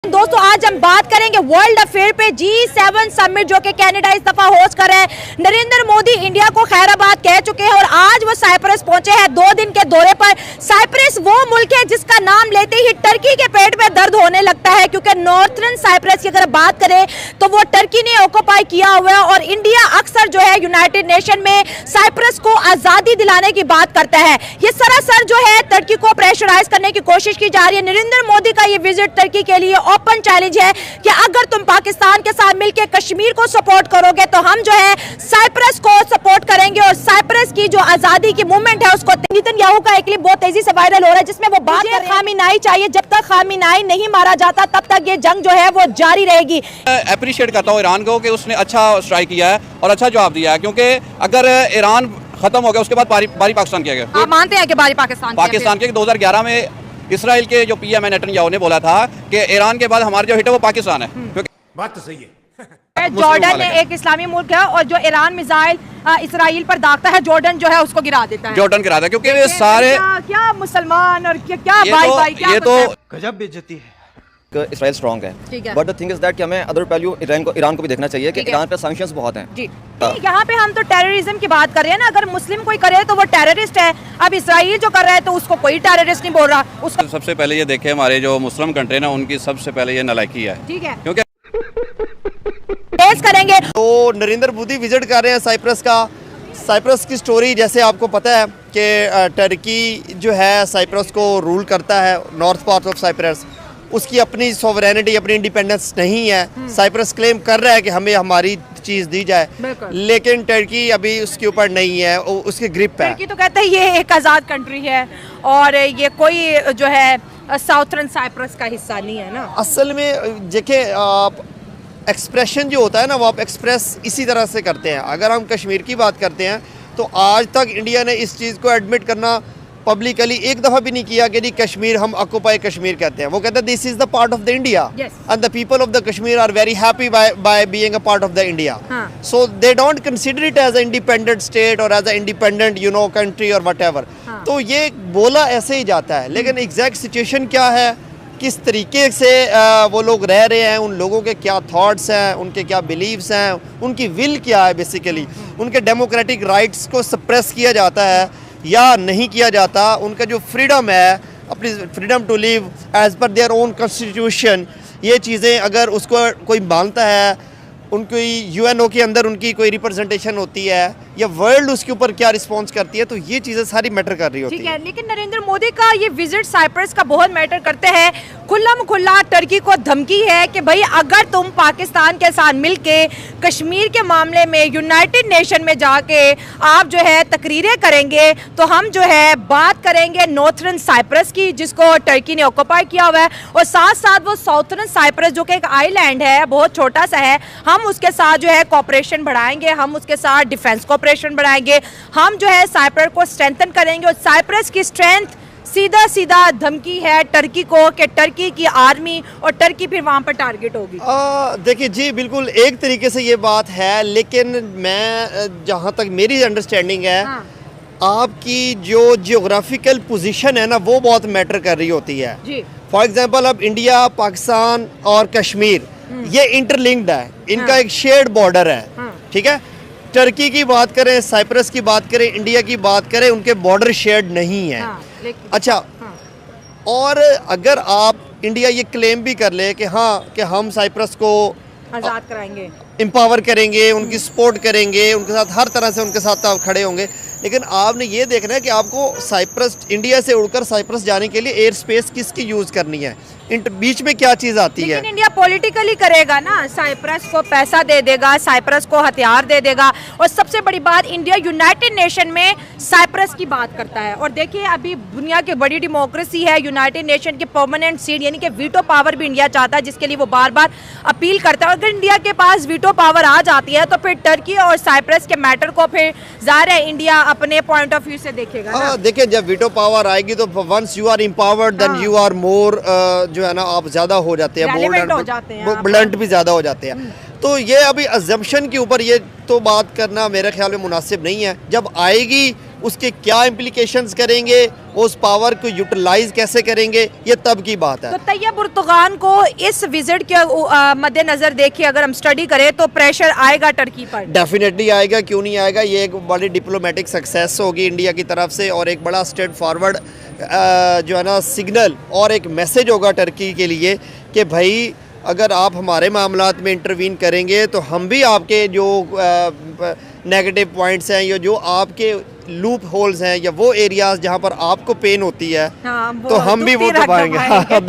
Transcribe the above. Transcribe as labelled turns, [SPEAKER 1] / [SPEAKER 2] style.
[SPEAKER 1] दोस्तों आज हम बात करेंगे वर्ल्ड अफेयर पे G7 समिट जो कि कनाडा इस दफा होस्ट कर रहे हैं। नरेंद्र मोदी इंडिया को खैराबाद कह चुके हैं और आज वो साइप्रस पहुंचे हैं 2 दिन के दौरे पर। साइप्रस वो मुल्क है जिसका नाम लेते ही टर्की के पेट में दर्द होने लगता है, क्योंकि नॉर्थर्न साइप्रस की अगर बात करें तो वो टर्की ने ऑक्यूपाई किया हुआ है और इंडिया अक्सर जो है यूनाइटेड नेशन में साइप्रस को आजादी दिलाने की बात करता है। ये सरासर जो है टर्की को प्रेशराइज करने की कोशिश की जा रही है। नरेंद्र मोदी का ये विजिट टर्की के लिए ओपन चैलेंज है कि अगर तुम पाकिस्तान के साथ मिलकर कश्मीर को सपोर्ट करोगे तो हम जो है साइप्रस को सपोर्ट करेंगे और साइप्रस की जो आजादी की मूवमेंट है उसको। नेतन्याहू का एक क्लिप बहुत तेजी से वायरल हो रहा है जिसमें वो बात कर खामिनाई चाहिए, जब तक खामिनाई नहीं मारा जाता तब तक ये जंग जो है वो जारी रहेगी।
[SPEAKER 2] अप्रिशिएट करता हूँ ईरान को कि उसने अच्छा स्ट्राइक किया है और अच्छा जवाब दिया है, क्योंकि अगर ईरान खत्म हो गया उसके बाद बारी पाकिस्तान किया गया।
[SPEAKER 1] आप मानते हैं कि बारी पाकिस्तान
[SPEAKER 2] के 2011 में इसराइल के जो पीएम नेतन्याहू ने बोला था कि ईरान के बाद हमारा जो हिट है वो पाकिस्तान है।
[SPEAKER 3] बात तो सही है।
[SPEAKER 1] जॉर्डन एक इस्लामी मुल्क है और जो ईरान मिसाइल इसराइल पर दागता है जॉर्डन जो है उसको गिरा देता है।
[SPEAKER 2] जॉर्डन गिरा देता है क्योंकि ये सारे
[SPEAKER 1] क्या मुसलमान और क्या भाई
[SPEAKER 2] ये तो
[SPEAKER 3] गजब बेइज्जती है।
[SPEAKER 4] इसराइल स्ट्रॉन्ग है, but the thing is that कि हमें अदर पहलू ईरान को भी देखना चाहिए कि ईरान पे सैंक्शंस बहुत हैं।
[SPEAKER 1] जी यहाँ पे हम तो टेररिज्म की बात कर रहे हैं ना, अगर मुस्लिम कोई करे तो वो टेररिस्ट है। अब इसराइल जो कर रहा है तो उसको कोई टेररिस्ट नहीं बोल रहा। उसको
[SPEAKER 2] सबसे पहले ये देखे हमारे जो मुस्लिम कंट्री ना उनकी सबसे पहले ये नालायकी है,
[SPEAKER 1] ठीक है,
[SPEAKER 2] क्योंकि
[SPEAKER 1] फेस करेंगे।
[SPEAKER 5] तो नरेंद्र मोदी विजिट कर रहे हैं साइप्रस का। साइप्रस की स्टोरी जैसे आपको पता है कि टर्की जो है साइप्रस को रूल करता है, नॉर्थ पार्ट ऑफ साइप्रस। उसकी अपनी सॉवरेनिटी, अपनी इंडिपेंडेंस नहीं है। साइप्रस क्लेम कर रहा है कि हमें हमारी चीज़ दी जाए, लेकिन टर्की अभी उसके ऊपर नहीं है, उसके ग्रिप है।
[SPEAKER 1] टर्की तो कहता है ये एक आज़ाद कंट्री है और ये कोई जो है साउथर्न साइप्रस का हिस्सा नहीं है ना।
[SPEAKER 5] असल में देखें आप एक्सप्रेशन जो होता है ना वो आप एक्सप्रेस इसी तरह से करते हैं। अगर हम कश्मीर की बात करते हैं तो आज तक इंडिया ने इस चीज़ को एडमिट करना पब्लिकली एक दफ़ा भी नहीं किया कि नहीं कश्मीर हम ऑक्यूपाई कश्मीर कहते हैं। वो कहते हैं this is the part of the India and the people of the Kashmir are very happy by being a part of the India. So they don't consider it as a independent state और as a independent country और whatever. तो ये बोला ऐसे ही जाता है, लेकिन exact situation क्या है, किस तरीके से वो लोग रह रहे हैं, उन लोगों के क्या थॉट्स हैं, उनके क्या बिलीव्स हैं, उनकी विल क्या है, बेसिकली उनके डेमोक्रेटिक राइट्स को सप्रेस किया जाता है या नहीं किया जाता, उनका जो फ्रीडम है, अपनी freedom to live as per their own constitution, ये चीज़ें अगर उसको कोई मानता है, उनकी यूएनओ के अंदर उनकी कोई रिप्रेजेंटेशन होती है या वर्ल्ड उसके ऊपर क्या रिस्पॉन्स करती है, तो ये चीज़ें सारी मैटर कर रही होती
[SPEAKER 1] है। लेकिन नरेंद्र मोदी का ये विजिट साइप्रस का बहुत मैटर करते हैं। खुल्ला टर्की को धमकी है कि भाई अगर तुम पाकिस्तान के साथ मिलके कश्मीर के मामले में यूनाइटेड नेशन में जाके आप जो है तकरीरें करेंगे तो हम जो है बात करेंगे नॉर्थर्न साइप्रस की, जिसको टर्की ने ऑक्यूपाई किया हुआ है, और साथ साथ वो साउथर्न साइप्रस जो कि एक आइलैंड है, बहुत छोटा सा है, हम उसके साथ जो है कोऑपरेशन बढ़ाएंगे, हम उसके साथ डिफेंस कोऑपरेशन बढ़ाएंगे, हम जो है साइप्रस को स्ट्रेंथन करेंगे। और साइप्रस की स्ट्रेंथ सीधा धमकी है टर्की को कि टर्की की आर्मी और टर्की फिर वहाँ पर टारगेट होगी।
[SPEAKER 5] देखिए जी, बिल्कुल एक तरीके से ये बात है, लेकिन मैं जहाँ तक मेरी अंडरस्टैंडिंग है, आपकी जो जियोग्राफिकल पोजीशन है ना वो बहुत मैटर कर रही होती है। फॉर एग्जांपल अब इंडिया, पाकिस्तान और कश्मीर ये इंटरलिंक्ड है, इनका एक शेयर्ड बॉर्डर है, ठीक है। टर्की की बात करें, साइप्रस की बात करें, इंडिया की बात करें, उनके बॉर्डर शेयर्ड नहीं है। अच्छा, और अगर आप इंडिया ये क्लेम भी कर ले कि हाँ कि हम साइप्रस को
[SPEAKER 1] आज़ाद कराएंगे,
[SPEAKER 5] एम्पावर करेंगे, उनकी सपोर्ट करेंगे, उनके साथ हर तरह से उनके साथ आप खड़े होंगे, लेकिन आपने ये देखना है कि आपको साइप्रस, इंडिया से उड़कर साइप्रस जाने के लिए एयर स्पेस किसकी यूज़ करनी है, बीच में क्या चीज़ आती है।
[SPEAKER 1] लेकिन इंडिया पॉलिटिकली करेगा ना, साइप्रस को पैसा दे देगा, साइप्रस को हथियार दे देगा, और सबसे बड़ी बात इंडिया यूनाइटेड नेशन में साइप्रस की बात करता है। और देखिए अभी दुनिया की बड़ी डेमोक्रेसी है, यूनाइटेड नेशन के परमानेंट सीट यानी कि वीटो पावर भी इंडिया चाहता है, जिसके लिए वो बार बार अपील करता है। अगर इंडिया के पास वीटो पावर आ जाती है तो फिर टर्की और साइप्रस के मैटर को फिर ज़ाहिर है इंडिया अपने पॉइंट ऑफ व्यू से देखेगा ना।
[SPEAKER 5] देखिए जब वीटो पावर आएगी तो once you are empowered then you are more जो है ना, आप ज़्यादा हो जाते हैं, बोल्ड, ब्लंट भी ज़्यादा हो जाते हैं। तो ये अभी अजम्पशन के ऊपर ये तो बात करना मेरे ख्याल में मुनासिब नहीं है। जब आएगी उसके क्या इम्प्लीकेशंस करेंगे, उस पावर को यूटिलाइज कैसे करेंगे, ये तब की बात है।
[SPEAKER 1] तो तैयब उर्दुगान को इस विजिट के मद्देनजर देखिए अगर हम स्टडी करें तो प्रेशर आएगा टर्की पर?
[SPEAKER 5] डेफिनेटली आएगा, क्यों नहीं आएगा। ये एक बड़ी डिप्लोमेटिक सक्सेस होगी इंडिया की तरफ से और एक बड़ा स्ट्रेट फॉरवर्ड जो है ना सिग्नल और एक मैसेज होगा टर्की के लिए कि भाई अगर आप हमारे मामलात में इंटरवीन करेंगे तो हम भी आपके जो नेगेटिव पॉइंट्स हैं या जो आपके लूप होल्स हैं या वो एरियाज जहाँ पर आपको पेन होती है
[SPEAKER 1] हाँ,
[SPEAKER 5] तो हम भी वो
[SPEAKER 1] दुखती रग
[SPEAKER 5] दबाएंगे।